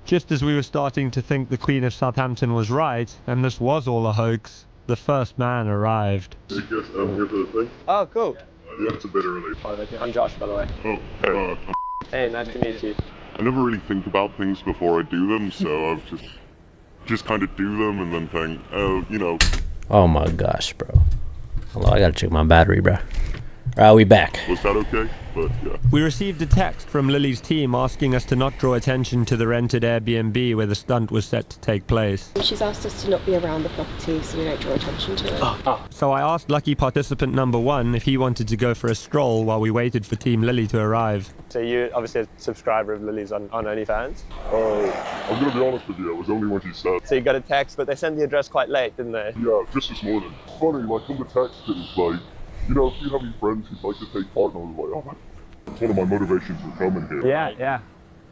Just as we were starting to think the Queen of Southampton was right, and this was all a hoax, the first man arrived. Hey, guys, I'm here for the thing. Oh, cool. Yeah, it's a bit early. I'm Josh, by the way. Oh, Hey, nice to meet you. I never really think about things before I do them, so I've just kind of do them and then think, oh, you know. Oh my gosh, bro. Hold on, I gotta check my battery, bro. Alright, we back. Was that okay? But yeah. We received a text from Lily's team asking us to not draw attention to the rented Airbnb where the stunt was set to take place. She's asked us to not be around the property so we don't draw attention to it. So I asked lucky participant number 1 if he wanted to go for a stroll while we waited for Team Lily to arrive. So you're obviously a subscriber of Lily's on OnlyFans? I'm gonna be honest with you, it was only when she said. So you got a text, but they sent the address quite late, didn't they? Yeah, just this morning. Funny, like on the text it was like, you know, if you have any friends who'd like to take part, and I was like, oh, it's one of my motivations for coming here. Yeah.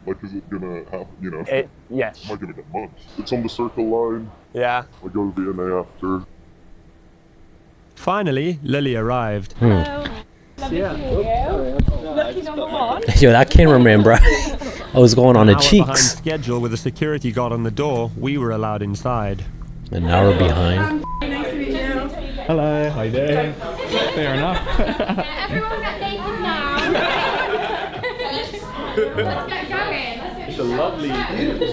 Like, is it gonna happen, you know? Yes. I might give it a month. It's on the Circle Line. Yeah. I go to VNA after. Finally, Lily arrived. Hello. Lovely to meet you. Lucky number 1. Yo, that cameraman, bro. I was going on the An hour behind cheeks. schedule with a security guard on the door, we were allowed inside. An hour behind. Nice to meet you. Hello, how you doing? Fair enough. Everyone get naked now. Let's get going. It's a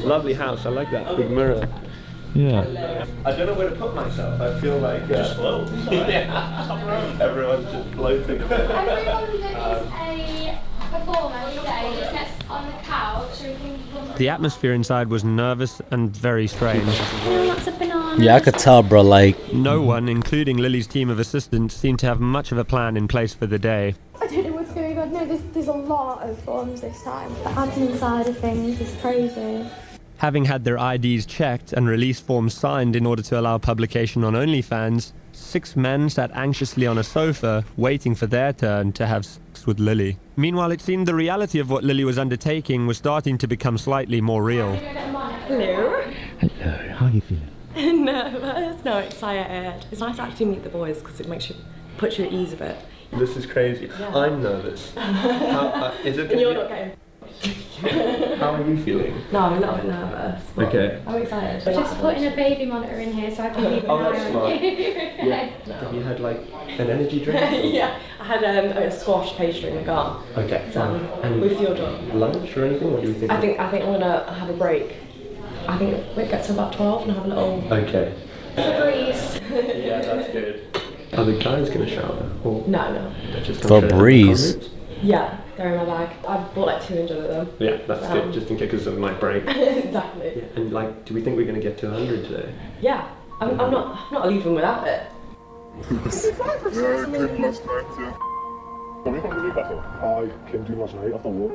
lovely house. I like that big mirror. Yeah. I don't know where to put myself. I feel like just float. Yeah. Everyone's just floating. Everyone does a performance day gets on the couch so we can. The atmosphere inside was nervous and very strange. Lots of bananas. Yeah, I could tell, bro, like... No one, including Lily's team of assistants, seemed to have much of a plan in place for the day. I don't know what's going on. No, there's a lot of forms this time. The admin side of things is crazy. Having had their IDs checked and release forms signed in order to allow publication on OnlyFans, 6 men sat anxiously on a sofa, waiting for their turn to have sex with Lily. Meanwhile, it seemed the reality of what Lily was undertaking was starting to become slightly more real. Hello. Hello, how are you feeling? Nervous. No, excited. It's nice to actually meet the boys because it puts you at ease a bit. This is crazy. Yeah. I'm nervous. Is it? And you're not getting. How are you feeling? No, I'm a little bit nervous. Okay. I'm excited. Just putting a baby monitor in here so I can keep an Oh, eye that's on smart. you. Yeah. Have you had like an energy drink? Yeah, I had a squash pastry in the car. Okay. With your dog. Lunch or anything? What do you think? I think I'm gonna have a break. I think it gets to about 12 and have a little. Okay. Febreze. Yeah, that's good. Are the guys gonna shower? Or No. just Febreze? Yeah, they're in my bag. I bought like 200 of them. Yeah, that's good. Just in case because it might break. Exactly. Yeah. And like, do we think we're gonna get to 100 today? Yeah, I'm not leaving without it. I came to last night after work.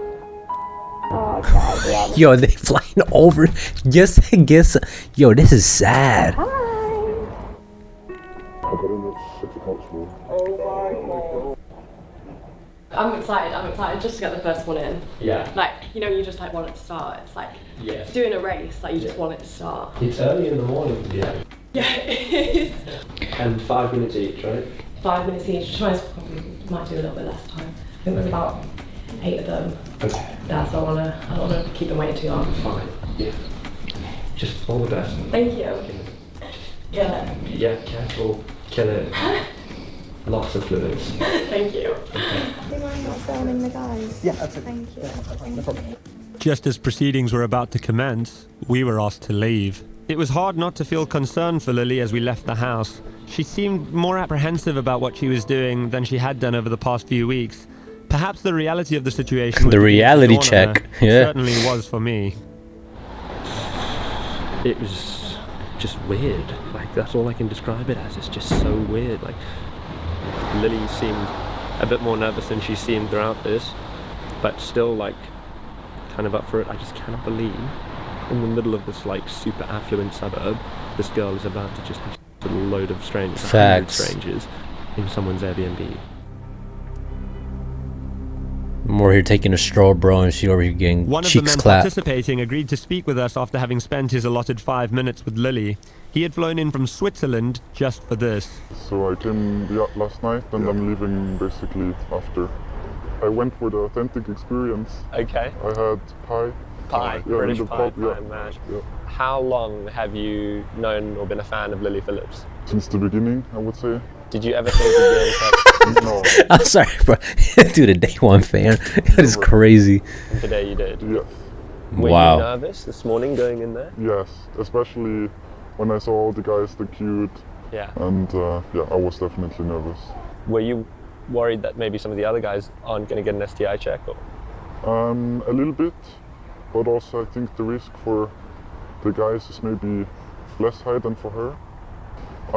Yo, they flying over. Just guess. Yo, this is sad. I got in at 6 o'clock this morning. Oh my god. I'm excited just to get the first one in. Yeah. Like, you know, you just like want it to start. It's like doing a race, like you just want it to start. It's early in the morning. Yeah. Yeah, it is. And 5 minutes each, right? 5 minutes each. Tries probably might do a little bit less time. I think there's about 8 of them. Okay. Yeah, so I don't wanna keep them waiting too long. Fine. Yeah. Just all the best. Thank you. Kill it. Yeah, careful. Kill it. Lots of fluids. Thank you. Do you mind not filming the guys? Yeah, absolutely. Thank you. No problem. Just as proceedings were about to commence, we were asked to leave. It was hard not to feel concerned for Lily as we left the house. She seemed more apprehensive about what she was doing than she had done over the past few weeks. Perhaps the reality of the situation... The reality check, yeah. Certainly was for me. It was just weird. Like, that's all I can describe it as. It's just so weird. Like, Lily seemed a bit more nervous than she seemed throughout this, but still, like, kind of up for it. I just cannot believe in the middle of this, like, super affluent suburb, this girl is about to just have a load of strangers, 100 strangers in someone's Airbnb. I'm over here taking a stroll, bro, and she over here getting One of the cheeks men clapped. participating agreed to speak with us after having spent his allotted 5 minutes with Lily. He had flown in from Switzerland just for this. So I came last night and I'm leaving basically after. I went for the authentic experience. Okay. I had pie. Pie, Yeah, British in the pie, pub, yeah. pie and mash. Yeah. How long have you known or been a fan of Lily Phillips? Since the beginning, I would say. Did you ever think you'd be in touch? No. I'm sorry, bro. Dude, a day one fan. That is crazy. And today you did? Yes. Were Wow. you nervous this morning going in there? Yes, especially when I saw all the guys that queued. Yeah. And yeah, I was definitely nervous. Were you worried that maybe some of the other guys aren't going to get an STI check? Or? A little bit, but also I think the risk for the guys is maybe less high than for her.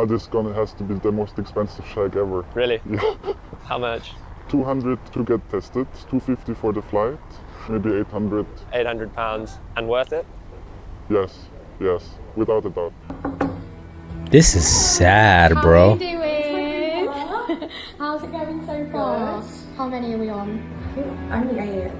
This gonna has to be the most expensive shag ever. Really? Yeah. How much? 200 to get tested, 250 for the flight, maybe 800. £800 and worth it? Yes, yes, without a doubt. This is sad, bro. How are you doing? How's it going so far? How many are we on? Only 8.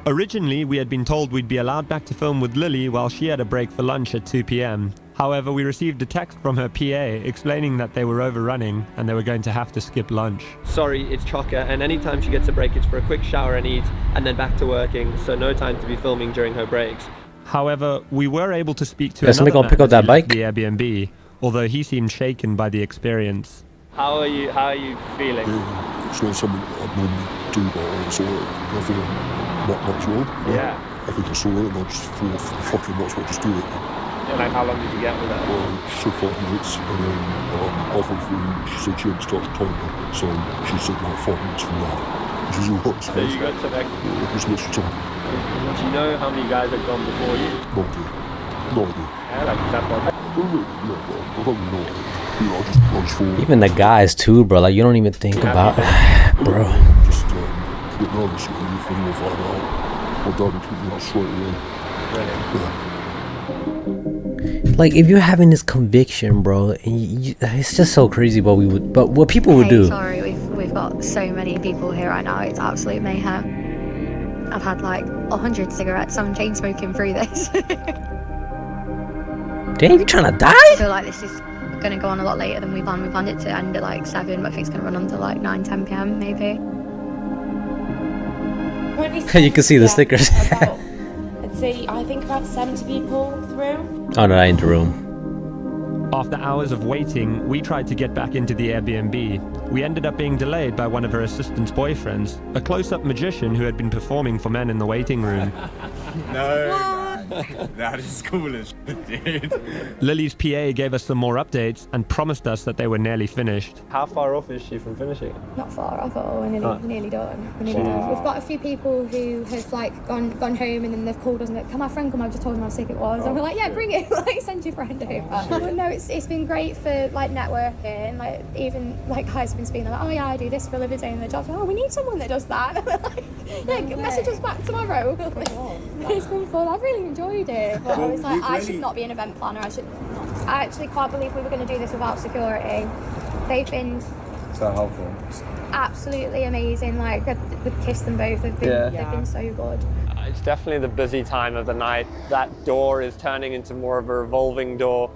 Originally, we had been told we'd be allowed back to film with Lily while she had a break for lunch at 2 p.m. However, we received a text from her PA explaining that they were overrunning and they were going to have to skip lunch. Sorry, it's Chocker, and anytime she gets a break, it's for a quick shower and eat, and then back to working, so no time to be filming during her breaks. However, we were able to speak to Guess somebody another gonna pick man up that as he left bike? the Airbnb, although he seemed shaken by the experience. How are you feeling? It's not something that I'd normally do, but I saw it. Nothing much wrong. Yeah. I think I saw it and I just thought, fucking might as well just do it. And like, how long did you get with her? Well, she said 5 minutes, and then halfway through, she said she hadn't started the timer, so she said like 5 minutes from now. Which is all right. So you got some extra? Yeah, it was an extra time. Do you know how many guys had gone before you? No idea. No idea. Yeah, like, is that what? I don't really know, but I don't really know. You know, I just thought. Even the guys too, bro. Like, you don't even think about, bro. Just get nervous, you know, if anyone find out. My dad would keep me out straight away. Yeah. Like, if you're having this conviction, bro, and it's just so crazy what what people would do. Sorry, we've got so many people here right now. It's absolute mayhem. I've had like 100 cigarettes. I'm chain smoking through this. Damn, you trying to die? I feel like this is going to go on a lot later than we planned. We planned it to end at like 7, but I think it's going to run until like 9, 10 p.m. maybe. You can see the stickers. I'd say I think about 70 people through. Oh no, I in the room. After hours of waiting, we tried to get back into the Airbnb. We ended up being delayed by one of her assistant's boyfriends, a close-up magician who had been performing for men in the waiting room. No, that is cool as shit, dude. Lily's PA gave us some more updates and promised us that they were nearly finished. How far off is she from finishing? Not far off at all. We're nearly done. We're nearly Jeez. done. We've got a few people who have like gone home and then they've called us and like, can my friend come? I just told them how sick it was. And we're like, yeah, bring it. Like, send your friend over. But no, it's been great for like networking. Like even like guys have been speaking like, oh yeah, I do this for a living, doing the job. Oh, we need someone that does that. And we're like, yeah, message us back tomorrow. It's been fun. I've really enjoyed it. But I was like, I should not be an event planner. I actually can't believe we were going to do this without security. They've been So helpful. absolutely amazing. Like, I've kissed them both. They've been so good. It's definitely the busy time of the night. That door is turning into more of a revolving door.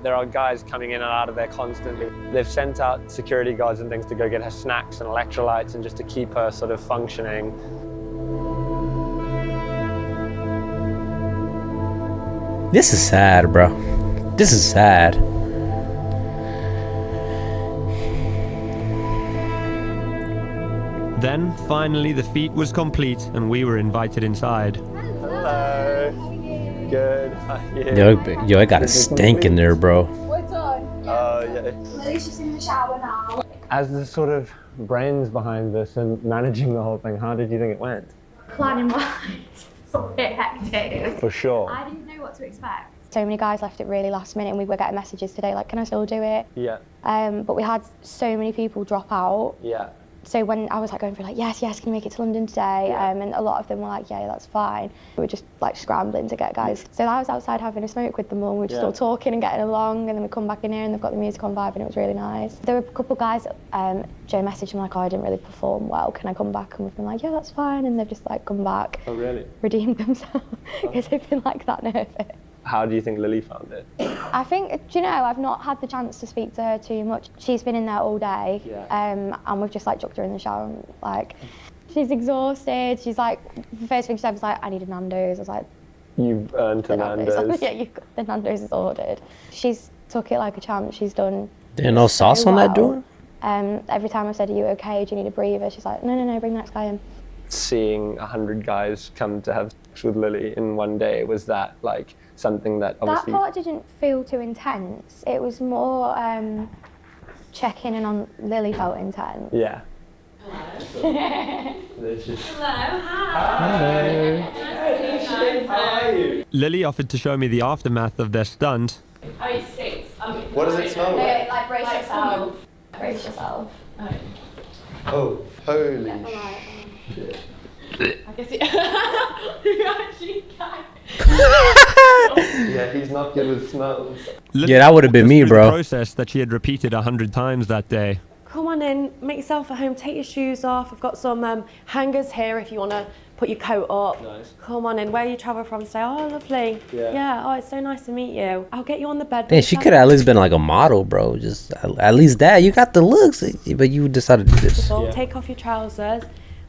There are guys coming in and out of there constantly. They've sent out security guards and things to go get her snacks and electrolytes and just to keep her sort of functioning. This is sad, bro. This is sad. Then, finally, the feat was complete and we were invited inside. Hello. Good. How are you? Yo, I got a stink in there, bro. We're done. Yeah. Alicia's in the shower now. As the sort of brains behind this and managing the whole thing, how did you think it went? Planning wise, it's a bit hectic. For sure. I didn't know what to expect. So many guys left it really last minute, and we were getting messages today like, can I still do it? Yeah. But we had so many people drop out. Yeah. So when I was like going through like, yes, can you make it to London today? And a lot of them were like, yeah, that's fine. We were just like scrambling to get guys. So I was outside having a smoke with them all. We were just all talking and getting along, and then we come back in here and they've got the music on vibe, and it was really nice. There were a couple of guys, Joe messaged me like, oh, I didn't really perform well. Can I come back? And we've been like, yeah, that's fine. And they've just like come back. Oh, really? Redeemed themselves because they've been like that nervous. How do you think Lily found it? I think, do you know, I've not had the chance to speak to her too much. She's been in there all day, and we've just like chucked her in the shower and like, she's exhausted. She's like, the first thing she said was like, I need a Nando's. I was like, you've earned a Nando's. Yeah, you've got the Nando's is ordered. She's took it like a champ. She's done There's no sauce on that door? Every time I've said, are you okay? Do you need a breather? She's like, no, bring the next guy in. Seeing 100 guys come to have sex with Lily in one day, was that like something that obviously... That part didn't feel too intense. It was more checking in on Lily felt intense. Yeah. Hello. Hi. Lily offered to show me the aftermath of their stunt. Oh, it stinks. What does it smell like? Like brace yourself. Brace yourself. Oh, holy shit. I guess you actually can. Yeah, he's not good with smells. Yeah, that would have been me, bro. The process that she had repeated 100 times that day. Come on in, make yourself at home, take your shoes off. I've got some hangers here if you want to put your coat up. Nice. Come on in, where you travel from today? Oh, lovely. Yeah, oh, it's so nice to meet you. I'll get you on the bed. Damn, she could have at least been like a model, bro. Just at least that. You got the looks, but you decided to do this. Take off your trousers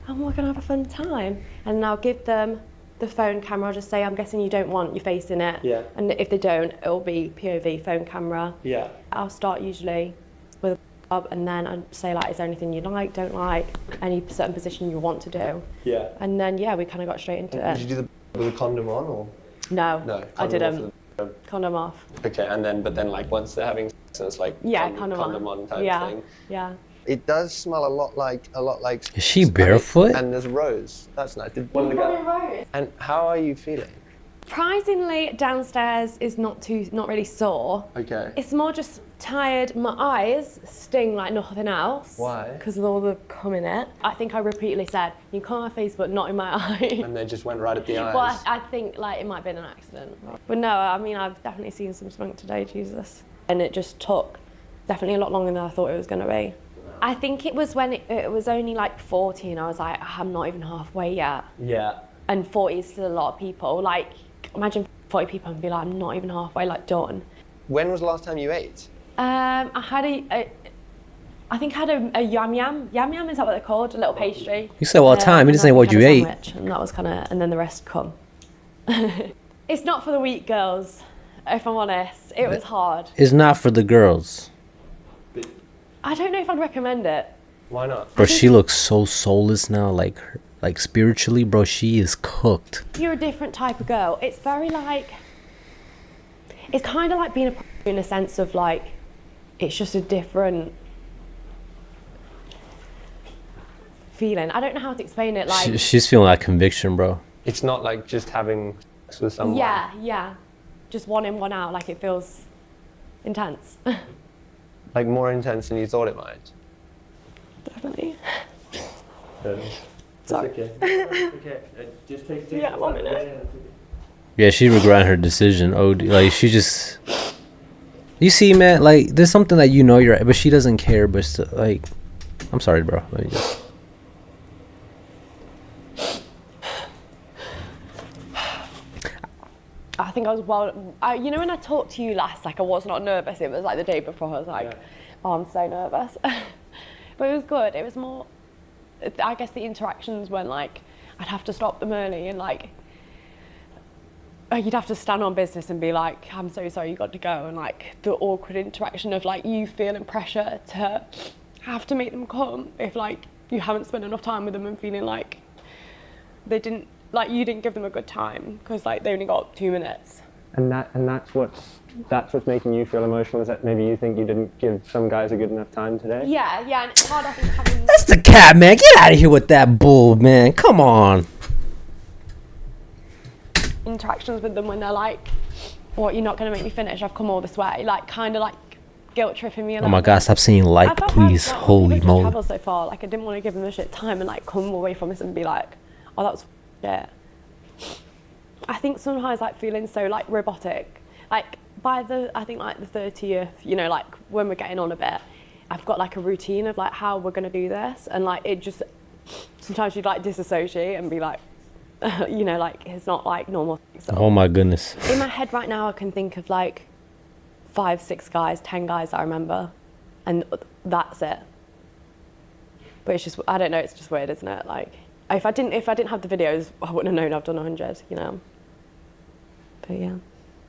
and we're going to have a fun time. And I'll give them the phone camera. I'll just say, I'm guessing you don't want your face in it. Yeah. And if they don't, it'll be POV phone camera. Yeah. I'll start usually with a and then I'd say like, is there anything you like, don't like, any certain position you want to do? Yeah. And then yeah, we kind of got straight into it. Did you do the with a condom on or? No, I didn't. Condom off. Okay, but then like once they're having sex, it's like condom on type thing. Yeah. It does smell a lot like. Is she barefoot? And there's rose. That's nice. Rose. And how are you feeling? Surprisingly, downstairs is not really sore. Okay. It's more just tired. My eyes sting like nothing else. Why? Because of all the cum in it. I think I repeatedly said, you can come on my face, but not in my eye. And they just went right at the eyes. Well, I think like it might have been an accident. But no, I mean, I've definitely seen some spunk today, Jesus. And it just took definitely a lot longer than I thought it was going to be. I think it was when it was only like 40 and I was like, I'm not even halfway yet. Yeah. And 40 is still a lot of people. Like, imagine 40 people and be like, I'm not even halfway, like, done. When was the last time you ate? I had I think I had a yam yam. Yam yam, is that what they're called? A little pastry. You said all the time, you didn't say what you ate. And that was kind of, and then the rest come. It's not for the weak girls, if I'm honest. It was hard. It's not for the girls. I don't know if I'd recommend it. Why not? Bro, she looks so soulless now, like spiritually, bro, she is cooked. You're a different type of girl. It's very like, it's kind of like being a in a sense of like, it's just a different feeling. I don't know how to explain it. Like she's feeling like conviction, bro. It's not like just having sex with someone. Yeah. Just one in, one out. Like it feels intense. Like more intense than you thought it might. Definitely. Sorry. Okay. Just take 1 minute. Yeah, she regret her decision. Oh, like she just. You see, man, like there's something that you know you're right, but she doesn't care. But still, like, I'm sorry, bro. Let me just. I think I was you know when I talked to you last, like I was not nervous. It was like the day before. I was like, oh, I'm so nervous. But it was good. It was more, I guess the interactions when like I'd have to stop them early and like you'd have to stand on business and be like, I'm so sorry, you got to go, and like the awkward interaction of like you feeling pressure to have to make them come if like you haven't spent enough time with them and feeling like they didn't, like you didn't give them a good time because like they only got 2 minutes. And that's what's making you feel emotional, is that maybe you think you didn't give some guys a good enough time today? Yeah, and it's hard, I think, having... That's the cat, man. Get out of here with that bull, man. Come on. Interactions with them when they're like what, you're not going to make me finish? I've come all this way. Like, kind of like guilt tripping me a Oh little my bit. god, stop saying like, I felt please. bad, like, Holy people moly. traveled so far. Like, I didn't want to give them a shit time and like come away from this and be like, oh, that was shit. I think sometimes like feeling so like robotic. Like by I think like the 30th, you know, like when we're getting on a bit, I've got like a routine of like how we're gonna do this, and like it just sometimes you'd like disassociate and be like, you know, like it's not like normal. So Oh my goodness. in my head right now, I can think of like 5, 6 guys, 10 guys I remember, and that's it. But it's just, I don't know, it's just weird, isn't it? Like if I didn't have the videos, I wouldn't have known I've done 100, you know. But yeah,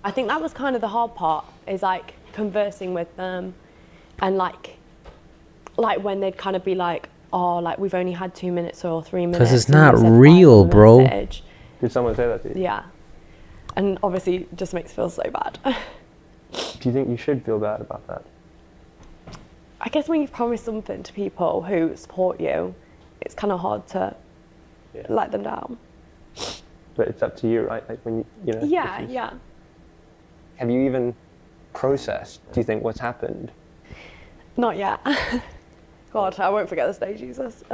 I think that was kind of the hard part, is like conversing with them, and like when they'd kind of be like, oh, like we've only had 2 minutes or 3 minutes. Because it's and you not said 5 real, on the bro. message. Did someone say that to you? Yeah, and obviously it just makes me feel so bad. Do you think you should feel bad about that? I guess when you've promised something to people who support you, it's kind of hard to let them down. But it's up to you, right? Like when you know. Yeah, yeah. Have you even processed, do you think, what's happened? Not yet. God, I won't forget this day, Jesus.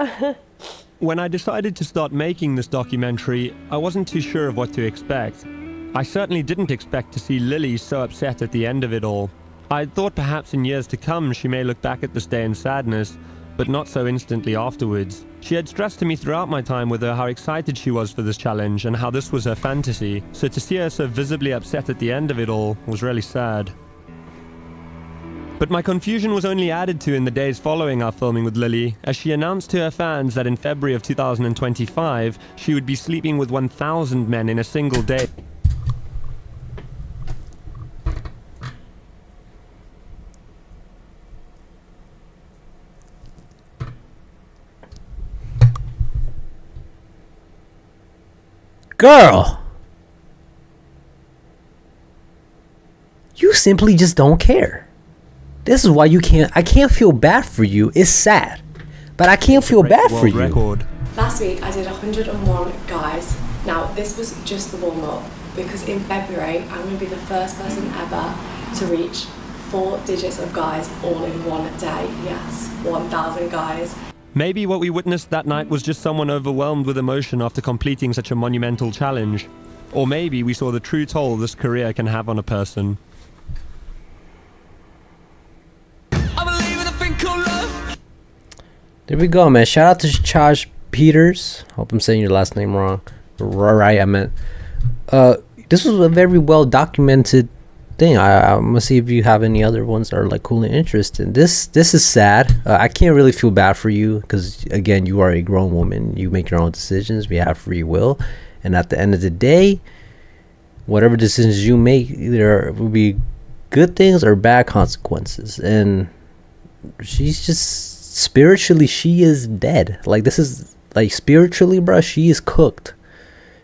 When I decided to start making this documentary, I wasn't too sure of what to expect. I certainly didn't expect to see Lily so upset at the end of it all. I thought perhaps in years to come she may look back at this day in sadness, but not so instantly afterwards. She had stressed to me throughout my time with her how excited she was for this challenge and how this was her fantasy, so to see her so visibly upset at the end of it all was really sad. But my confusion was only added to in the days following our filming with Lily, as she announced to her fans that in February of 2025, she would be sleeping with 1,000 men in a single day. Girl, you simply just don't care. This is why I can't feel bad for you. It's sad, but I can't feel bad for you. Last week I did 101 guys. Now this was just the warm up, because in February I'm going to be the first person ever to reach 4 digits of guys all in one day. Yes, 1,000 guys. Maybe what we witnessed that night was just someone overwhelmed with emotion after completing such a monumental challenge. Or maybe we saw the true toll this career can have on a person. There we go, man. Shout out to Josh Peters. Hope I'm saying your last name wrong. Right, I meant. This was a very well documented thing. I'm gonna see if you have any other ones that are like cool and interesting. This is sad. I can't really feel bad for you because again, you are a grown woman. You make your own decisions. We have free will, and at the end of the day, whatever decisions you make, either will be good things or bad consequences. And she's just spiritually, she is dead. Like this is like spiritually, bro. She is cooked.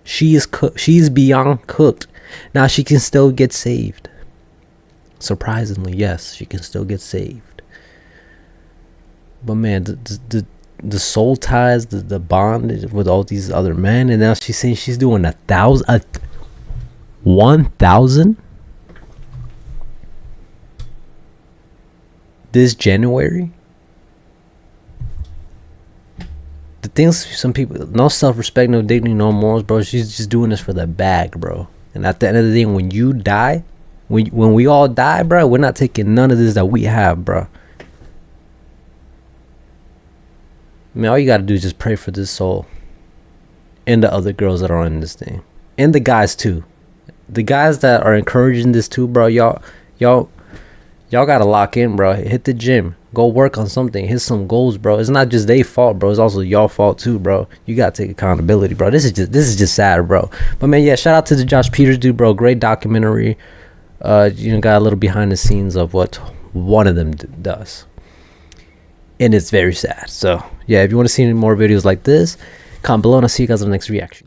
She is cooked. She is beyond cooked. Now she can still get saved. Surprisingly, yes, she can still get saved. But man, the soul ties, the bond with all these other men, and now she's saying she's doing 1,000 this January. The things some people, no self-respect, no dignity, no morals, bro. She's just doing this for the bag, bro. And at the end of the day, when you die, when we all die, bro, we're not taking none of this that we have, bro. I mean, all you gotta do is just pray for this soul and the other girls that are in this thing, and the guys too. The guys that are encouraging this too, bro. Y'all gotta lock in, bro. Hit the gym, go work on something, hit some goals, bro. It's not just their fault, bro. It's also y'all fault too, bro. You gotta take accountability, bro. This is just sad, bro. But man, yeah, shout out to the Josh Peters dude, bro. Great documentary. Got a little behind the scenes of what one of them does, and it's very sad. So yeah, if you want to see any more videos like this, comment below and I'll see you guys on the next reaction.